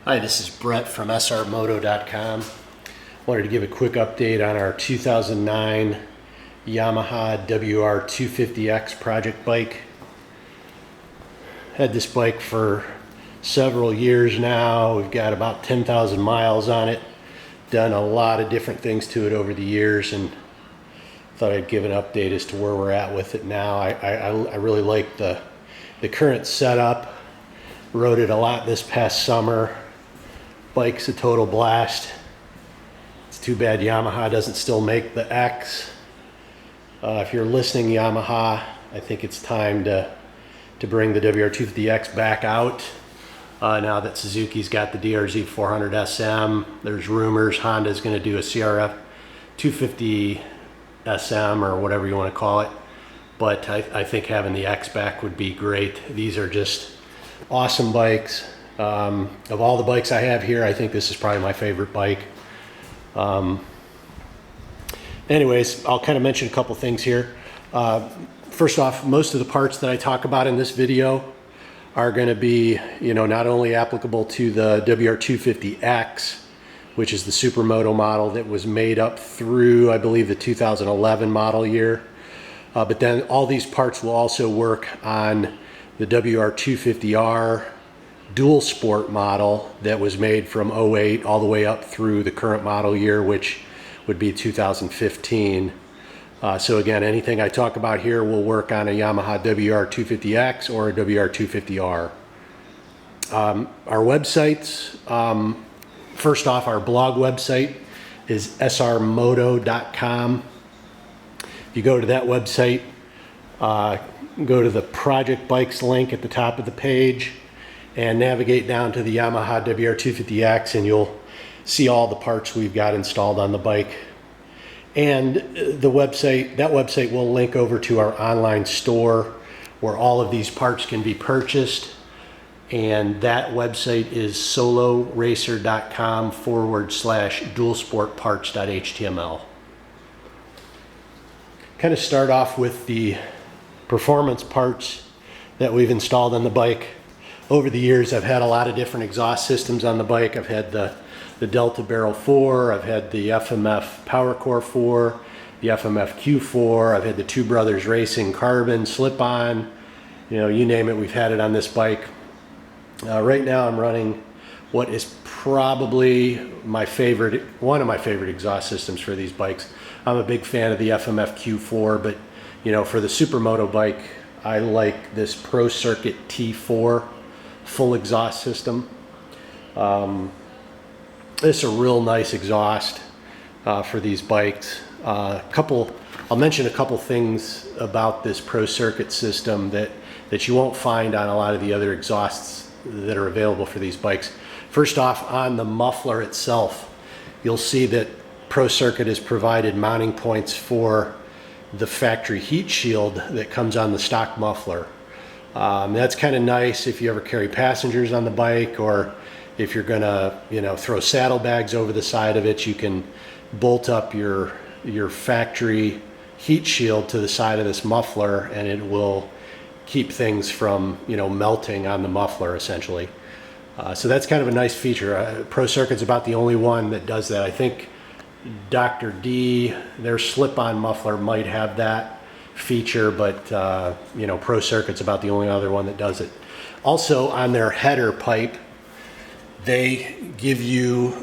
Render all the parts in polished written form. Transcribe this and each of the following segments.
Hi, this is Brett from SRmoto.com. Wanted to give a quick update on our 2009 Yamaha WR250X project bike. Had this bike for several years now. We've got about 10,000 miles on it. Done a lot of different things to it over the years, and thought I'd give an update as to where we're at with it now. I really like the current setup. Rode it a lot this past summer. Bike's a total blast. It's too bad Yamaha doesn't still make the X. If you're listening, Yamaha, I think it's time to bring the WR250X back out. Now that Suzuki's got the DRZ 400 SM, there's rumors Honda's going to do a CRF 250 SM or whatever you want to call it. But I think having the X back would be great. These are just awesome bikes. Of all the bikes I have here, I think this is probably my favorite bike. Anyways, I'll kind of mention a couple things here. First off, most of the parts that I talk about in this video are going to be, not only applicable to the WR250X, which is the Supermoto model that was made up through, I believe, the 2011 model year. But then all these parts will also work on the WR250R dual sport model that was made from 08 all the way up through the current model year, which would be 2015. So again, anything I talk about here will work on a Yamaha WR250X or a WR250R. Our websites, first off, our blog website is SRmoto.com. If you go to that website, go to the Project Bikes link at the top of the page and navigate down to the Yamaha WR250X, and you'll see all the parts we've got installed on the bike. And that website will link over to our online store where all of these parts can be purchased. And that website is soloracer.com/dualsportparts.html. Kind of start off with the performance parts that we've installed on the bike. Over the years, I've had a lot of different exhaust systems on the bike. I've had the Delta Barrel 4, I've had the FMF Power Core 4, the FMF Q4, I've had the Two Brothers Racing Carbon slip-on, you name it, we've had it on this bike. Right now I'm running what is probably one of my favorite exhaust systems for these bikes. I'm a big fan of the FMF Q4, but for the Supermoto bike, I like this Pro Circuit T4 full exhaust system. This is a real nice exhaust for these bikes. I'll mention a couple things about this Pro Circuit system that you won't find on a lot of the other exhausts that are available for these bikes. First off, on the muffler itself, you'll see that Pro Circuit has provided mounting points for the factory heat shield that comes on the stock muffler. That's kind of nice if you ever carry passengers on the bike, or if you're gonna throw saddlebags over the side of it, you can bolt up your factory heat shield to the side of this muffler, and it will keep things from melting on the muffler essentially. So that's kind of a nice feature. Pro Circuit's about the only one that does that. I think Dr. D, their slip-on muffler, might have that feature, but Pro Circuit's about the only other one that does it. Also, on their header pipe, they give you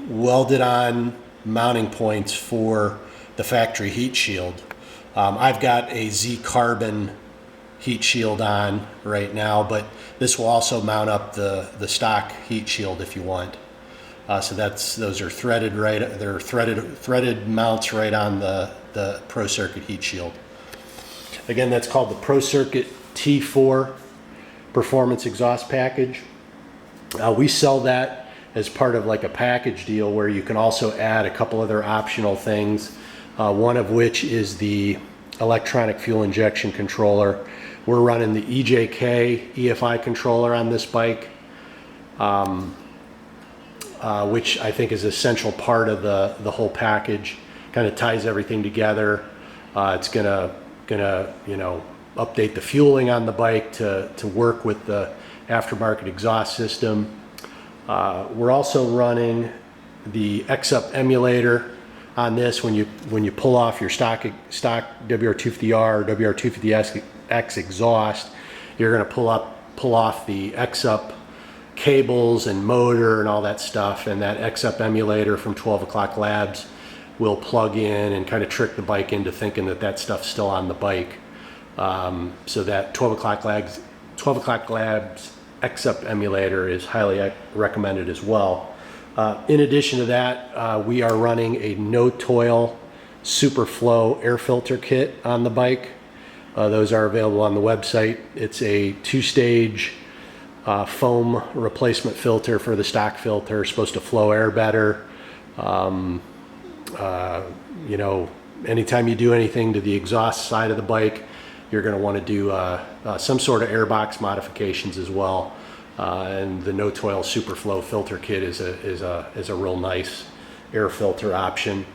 welded on mounting points for the factory heat shield. I've got a Z Carbon heat shield on right now, but this will also mount up the stock heat shield if you want. So those are threaded right. They're threaded mounts right on the Pro Circuit heat shield. Again, that's called the Pro Circuit T4 Performance Exhaust Package. We sell that as part of like a package deal where you can also add a couple other optional things. One of which is the electronic fuel injection controller. We're running the EJK EFI controller on this bike, which I think is an essential part of the whole package. Kind of ties everything together. It's gonna update the fueling on the bike to work with the aftermarket exhaust system. We're also running the X-Up emulator on this. When you pull off your stock WR250R or WR250X exhaust, you're going to pull off the X-Up cables and motor and all that stuff, and that X-Up emulator from 12 O'Clock Labs will plug in and kind of trick the bike into thinking that that stuff's still on the bike. So that 12 O'Clock Labs X-Up emulator is highly recommended as well. In addition to that, we are running a no-toil Superflow air filter kit on the bike. Those are available on the website. It's a two-stage foam replacement filter for the stock filter, supposed to flow air better. You know, anytime you do anything to the exhaust side of the bike, you're going to want to do some sort of airbox modifications as well. And the no-toil Superflow filter kit is a real nice air filter option.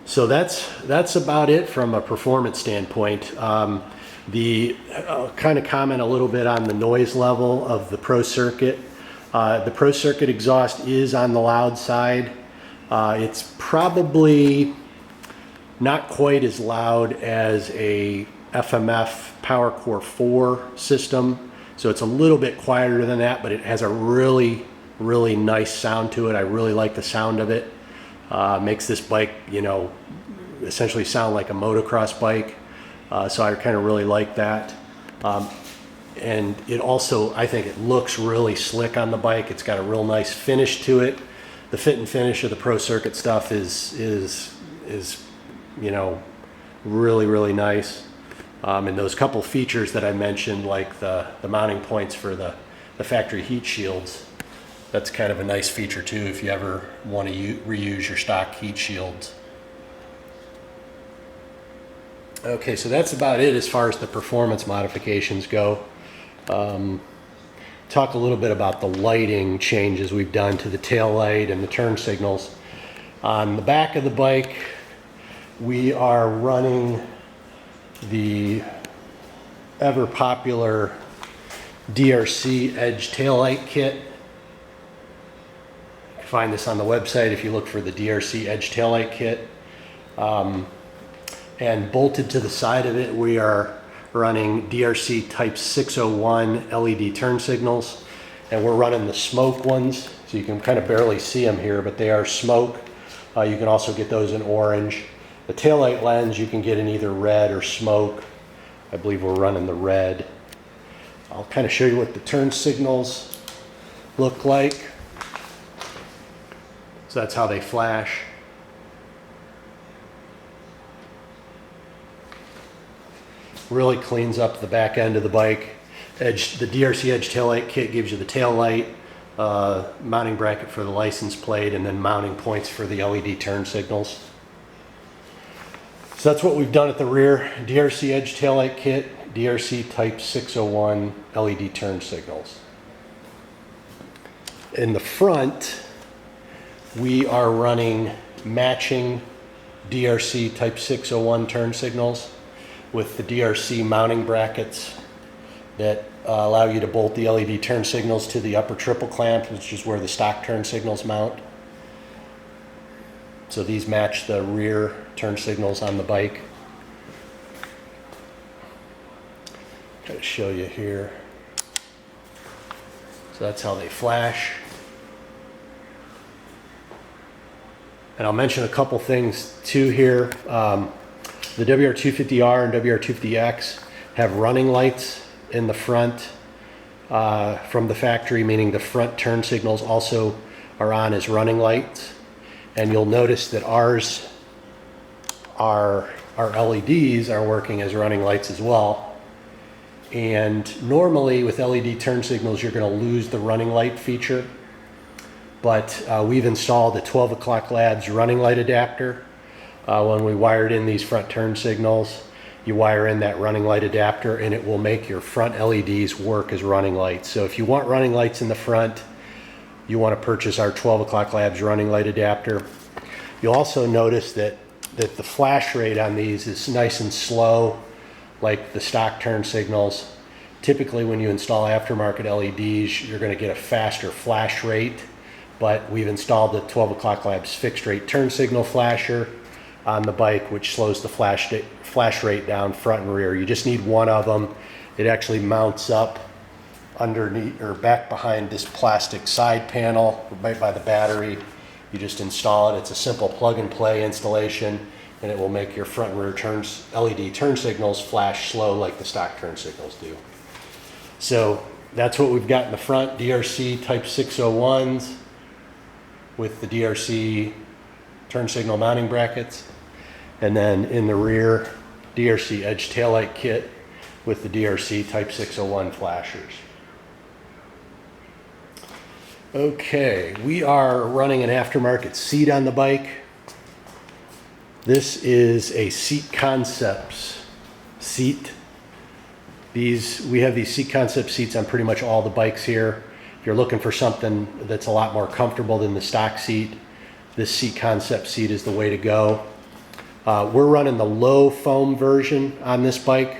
So that's about it from a performance standpoint. I'll kind of comment a little bit on the noise level of the Pro Circuit. The Pro Circuit exhaust is on the loud side. It's probably not quite as loud as a FMF PowerCore 4 system. So it's a little bit quieter than that, but it has a really, really nice sound to it. I really like the sound of it. Makes this bike, you know, essentially sound like a motocross bike. So I kind of really like that. And it also, I think it looks really slick on the bike. It's got a real nice finish to it. The fit and finish of the Pro Circuit stuff is you know, really, really nice. And those couple features that I mentioned, like the mounting points for the factory heat shields, that's kind of a nice feature too if you ever want to reuse your stock heat shields. Okay, so that's about it as far as the performance modifications go. Talk a little bit about the lighting changes we've done to the tail light and the turn signals. On the back of the bike, we are running the ever popular DRC Edge taillight kit. You can find this on the website if you look for the DRC Edge taillight kit. And bolted to the side of it, we are running DRC Type 601 LED turn signals, and we're running the smoke ones, so you can kind of barely see them here, but they are smoke. You can also get those in orange. The taillight lens you can get in either red or smoke. I believe we're running the red. I'll kind of show you what the turn signals look like. So that's how they flash. Really cleans up the back end of the bike. The DRC Edge taillight kit gives you the tail light, mounting bracket for the license plate, and then mounting points for the LED turn signals. So that's what we've done at the rear. DRC Edge taillight kit, DRC Type 601 LED turn signals. In the front, we are running matching DRC Type 601 turn signals with the DRC mounting brackets that allow you to bolt the LED turn signals to the upper triple clamp, which is where the stock turn signals mount. So these match the rear turn signals on the bike. Try to show you here. So that's how they flash. And I'll mention a couple things too here. The WR250R and WR250X have running lights in the front from the factory, meaning the front turn signals also are on as running lights. And you'll notice that our LEDs are working as running lights as well. And normally with LED turn signals, you're going to lose the running light feature. But we've installed a 12 O'Clock Labs running light adapter. When we wired in these front turn signals, you wire in that running light adapter and it will make your front LEDs work as running lights. So if you want running lights in the front, you want to purchase our 12 O'Clock Labs running light adapter. You'll also notice that the flash rate on these is nice and slow, like the stock turn signals. Typically when you install aftermarket LEDs, you're going to get a faster flash rate, but we've installed the 12 O'Clock Labs fixed rate turn signal flasher on the bike, which slows the flash rate down front and rear. You just need one of them. It actually mounts up underneath or back behind this plastic side panel right by the battery. You just install it. It's a simple plug and play installation, and it will make your front and rear LED turn signals flash slow like the stock turn signals do. So that's what we've got in the front, DRC Type 601s with the DRC turn signal mounting brackets. And then in the rear, DRC edge taillight kit with the DRC Type 601 flashers. Okay, we are running an aftermarket seat on the bike. This is a Seat Concepts seat. We have these Seat Concept seats on pretty much all the bikes here. If you're looking for something that's a lot more comfortable than the stock seat, this Seat Concept seat is the way to go. We're running the low foam version on this bike.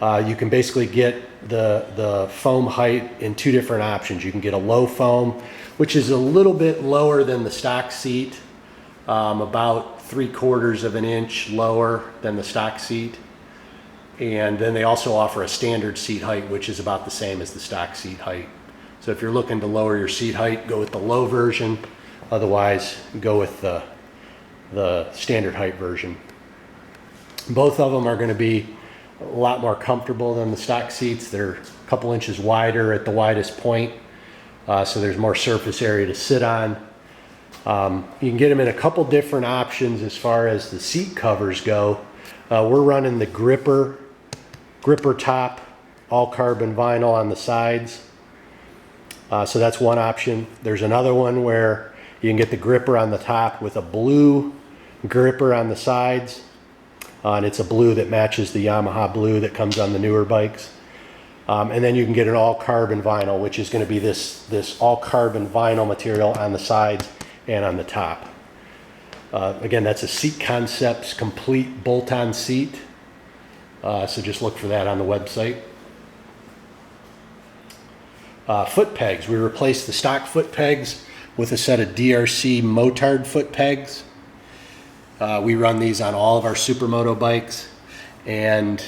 You can basically get the foam height in two different options. You can get a low foam, which is a little bit lower than the stock seat, about 3/4 of an inch lower than the stock seat. And then they also offer a standard seat height, which is about the same as the stock seat height. So if you're looking to lower your seat height, go with the low version. Otherwise, go with the standard height version. Both of them are going to be a lot more comfortable than the stock seats. They're a couple inches wider at the widest point, so there's more surface area to sit on. You can get them in a couple different options as far as the seat covers go. We're running the gripper top, all carbon vinyl on the sides. So that's one option. There's another one where you can get the gripper on the top with a blue gripper on the sides. And it's a blue that matches the Yamaha blue that comes on the newer bikes. And then you can get an all carbon vinyl, which is going to be this all carbon vinyl material on the sides and on the top. Again, that's a Seat Concepts complete bolt-on seat. So just look for that on the website. Foot pegs. We replaced the stock foot pegs with a set of DRC motard foot pegs. We run these on all of our Supermoto bikes. And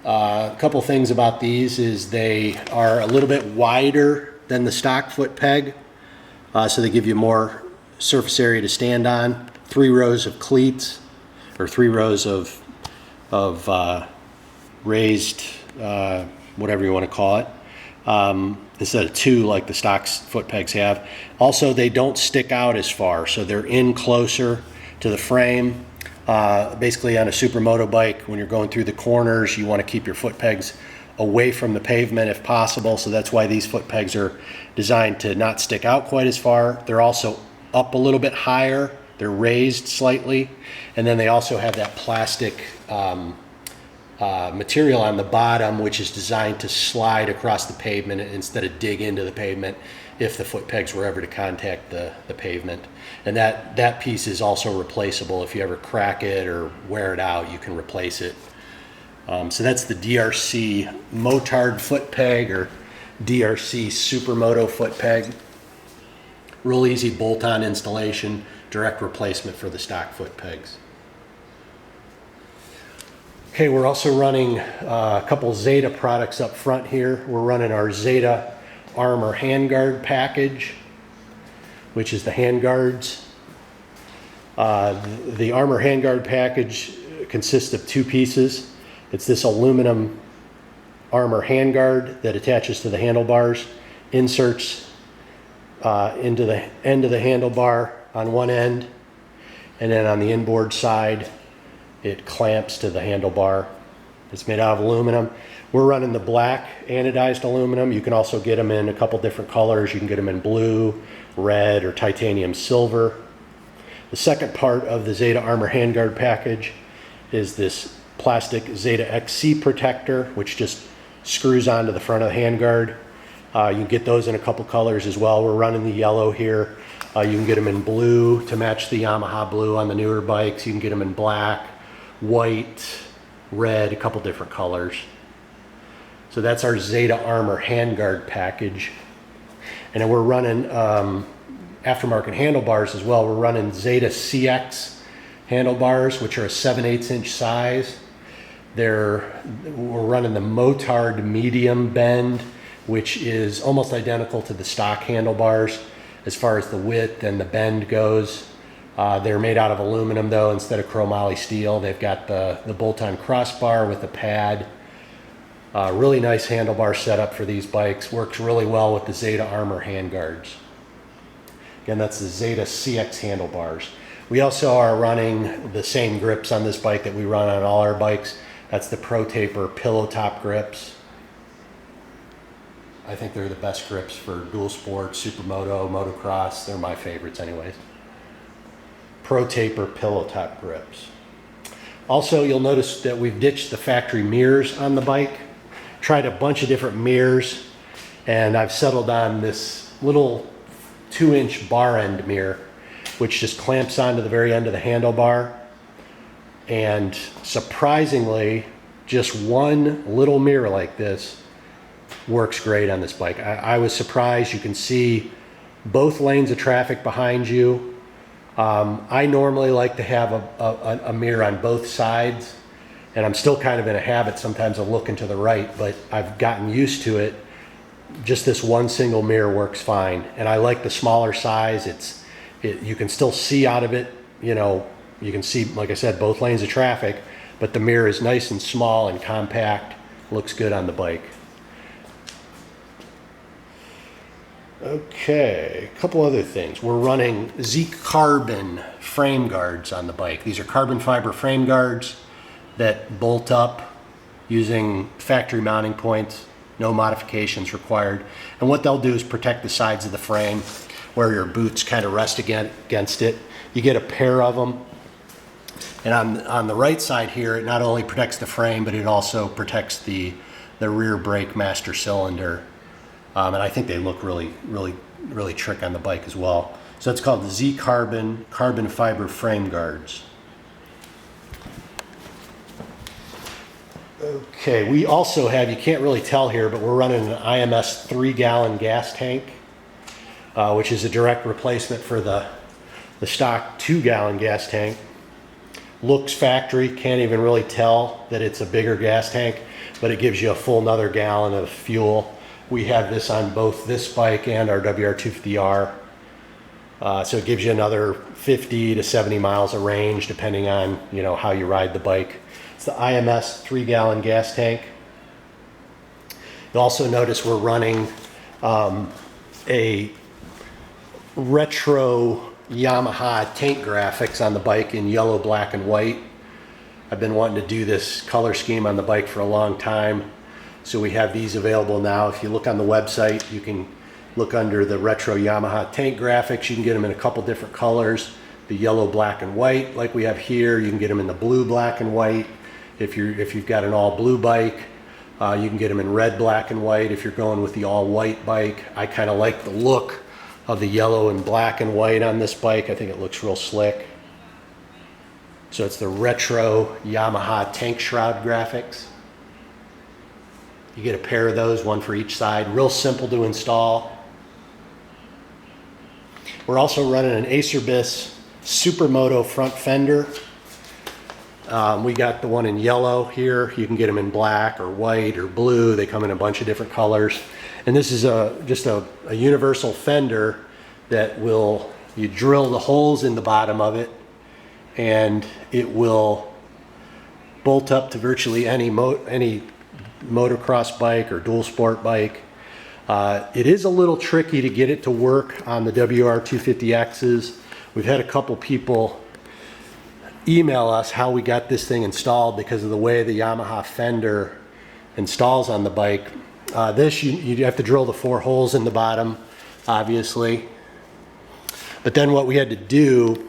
a couple things about these is they are a little bit wider than the stock foot peg. So they give you more surface area to stand on. 3 rows of cleats, or 3 rows of raised, whatever you want to call it, instead of 2 like the stock foot pegs have. Also, they don't stick out as far, so they're in closer to the frame. Basically on a Supermoto bike, when you're going through the corners, you want to keep your foot pegs away from the pavement if possible, so that's why these foot pegs are designed to not stick out quite as far. They're also up a little bit higher. They're raised slightly, and then they also have that plastic material on the bottom, which is designed to slide across the pavement instead of dig into the pavement if the foot pegs were ever to contact the pavement. And that piece is also replaceable. If you ever crack it or wear it out, you can replace it. So that's the DRC motard foot peg, or DRC Supermoto foot peg. Real easy bolt-on installation, direct replacement for the stock foot pegs. Okay, we're also running a couple Zeta products up front here. We're running our Zeta Armor handguard package, which is the handguards. The Armor handguard package consists of 2 pieces. It's this aluminum Armor handguard that attaches to the handlebars, inserts into the end of the handlebar on one end, and then on the inboard side it clamps to the handlebar. It's made out of aluminum. We're running the black anodized aluminum. You can also get them in a couple different colors. You can get them in blue, red, or titanium silver. The second part of the Zeta Armor handguard package is this plastic Zeta XC protector, which just screws onto the front of the handguard. You can get those in a couple colors as well. We're running the yellow here. You can get them in blue to match the Yamaha blue on the newer bikes. You can get them in black, white, red, a couple different colors. So So that's our Zeta Armor handguard package. And then we're running aftermarket handlebars as well. We're running Zeta CX handlebars, which are a 7/8 inch size. We're running the Motard medium bend, which is almost identical to the stock handlebars as far as the width and the bend goes. They're made out of aluminum though, instead of chromoly steel. They've got the bolt-on crossbar with the pad. Really nice handlebar setup for these bikes. Works really well with the Zeta Armor handguards. Again, that's the Zeta CX handlebars. We also are running the same grips on this bike that we run on all our bikes. That's the Pro Taper pillow top grips. I think they're the best grips for dual sport, Supermoto, motocross. They're my favorites anyways. Pro Taper pillow top grips. Also, you'll notice that we've ditched the factory mirrors on the bike. Tried a bunch of different mirrors, and I've settled on this little 2-inch bar end mirror, which just clamps onto the very end of the handlebar. And surprisingly, just one little mirror like this works great on this bike. I was surprised. You can see both lanes of traffic behind you. I normally like to have a mirror on both sides, and I'm still kind of in a habit sometimes of looking to the right, but I've gotten used to it. Just this one single mirror works fine, and I like the smaller size. You can still see out of it, you know. You can see, like I said, both lanes of traffic, but the mirror is nice and small and compact. Looks good on the bike. Okay, a couple other things. We're running Z-Carbon frame guards on the bike. These are carbon fiber frame guards that bolt up using factory mounting points, no modifications required. And what they'll do is protect the sides of the frame where your boots kind of rest against it. You get a pair of them. And on the right side here, it not only protects the frame, but it also protects the rear brake master cylinder. And I think they look really trick on the bike as well. So it's called the Z-Carbon carbon fiber frame guards. Okay, we also have, you can't really tell here, but we're running an IMAS 3-gallon gas tank, which is a direct replacement for the stock 2-gallon gas tank. Looks factory, can't even really tell that it's a bigger gas tank, but it gives you a full another gallon of fuel. We have this on both this bike and our WR250R. So it gives you another 50 to 70 miles of range depending on, you know, how you ride the bike. It's the IMS 3-gallon gas tank. You'll also notice we're running a retro Yamaha tank graphics on the bike in yellow, black, and white. I've been wanting to do this color scheme on the bike for a long time. So we have these available now. If you look on the website, you can look under the retro Yamaha tank graphics. You can get them in a couple different colors. The yellow, black, and white like we have here. You can get them in the blue, black, and white. If you've got an all blue bike, you can get them in red, black, and white. If you're going with the all white bike, I kind of like the look of the yellow and black and white on this bike. I think it looks real slick. So it's the retro Yamaha tank shroud graphics. You get a pair of those, one for each side. Real simple to install. We're also running an Acerbis Supermoto front fender. We got the one in yellow here. You can get them in black or white or blue. They come in a bunch of different colors. And this is just a universal fender that you drill the holes in the bottom of it, and it will bolt up to virtually any motocross bike or dual sport bike. It is a little tricky to get it to work on the WR250Xs. We've had a couple people email us how we got this thing installed because of the way the Yamaha fender installs on the bike. This, you have to drill the 4 holes in the bottom, obviously. But then what we had to do,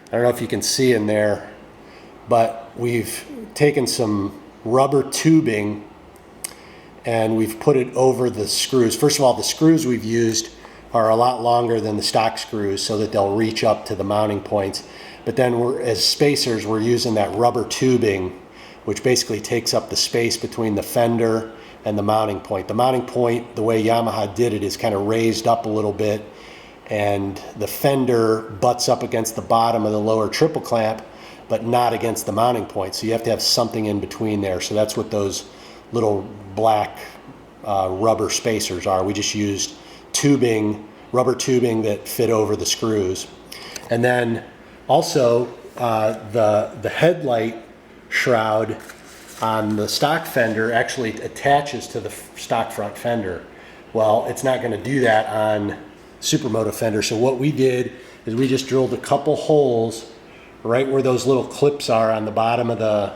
I don't know if you can see in there, but we've taken some rubber tubing and we've put it over the screws. First of all, the screws we've used are a lot longer than the stock screws so that they'll reach up to the mounting points. But then as spacers, we're using that rubber tubing, which basically takes up the space between the fender and the mounting point. The mounting point, the way Yamaha did it, is kind of raised up a little bit, and the fender butts up against the bottom of the lower triple clamp, but not against the mounting point. So you have to have something in between there. So that's what those little black rubber spacers are. We just used tubing, rubber tubing that fit over the screws. And then also the headlight shroud on the stock fender actually attaches to the stock front fender. Well, it's not going to do that on Supermoto fender. So what we did is we just drilled a couple holes right where those little clips are on the bottom of the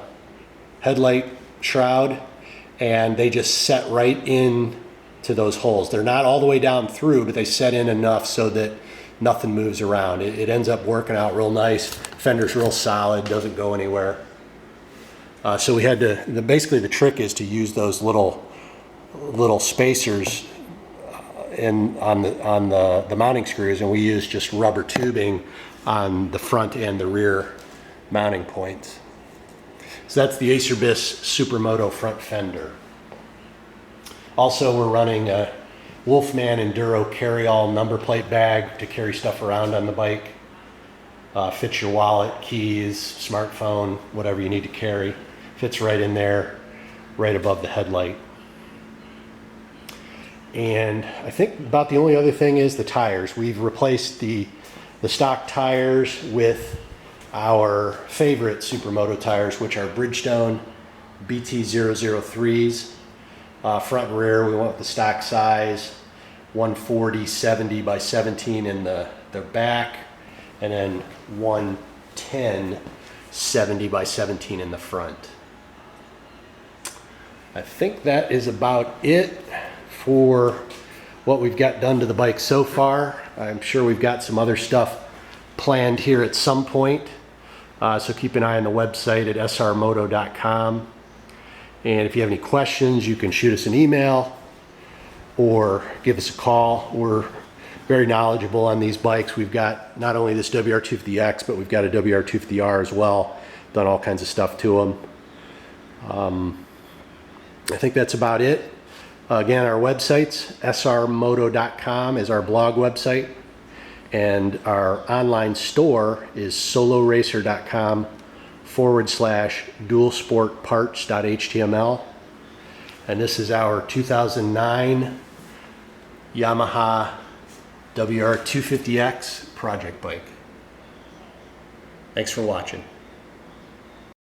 headlight shroud, and they just set right in to those holes. They're not all the way down through, but they set in enough so that nothing moves around. It ends up working out real nice. Fender's real solid, doesn't go anywhere. So we had to, basically the trick is to use those little spacers on the mounting screws, and we used just rubber tubing on the front and the rear mounting points. So that's the Acerbis Supermoto front fender. Also, we're running a Wolfman Enduro carry-all number plate bag to carry stuff around on the bike. Fits your wallet, keys, smartphone, whatever you need to carry. Fits right in there, right above the headlight. And I think about the only other thing is the tires. We've replaced the stock tires with our favorite Supermoto tires, which are Bridgestone BT003s. Front and rear, we went with the stock size, 140/70 by 17 in the back, and then 110/70 by 17 in the front. I think that is about it for what we've got done to the bike so far. I'm sure we've got some other stuff planned here at some point. So keep an eye on the website at SRmoto.com. And if you have any questions, you can shoot us an email or give us a call. We're very knowledgeable on these bikes. We've got not only this WR250X, but we've got a WR250R as well. Done all kinds of stuff to them. I think that's about it. Again, our websites, SRmoto.com is our blog website, and our online store is soloracer.com/dualsportparts.html. And this is our 2009 Yamaha WR250X project bike. Thanks for watching.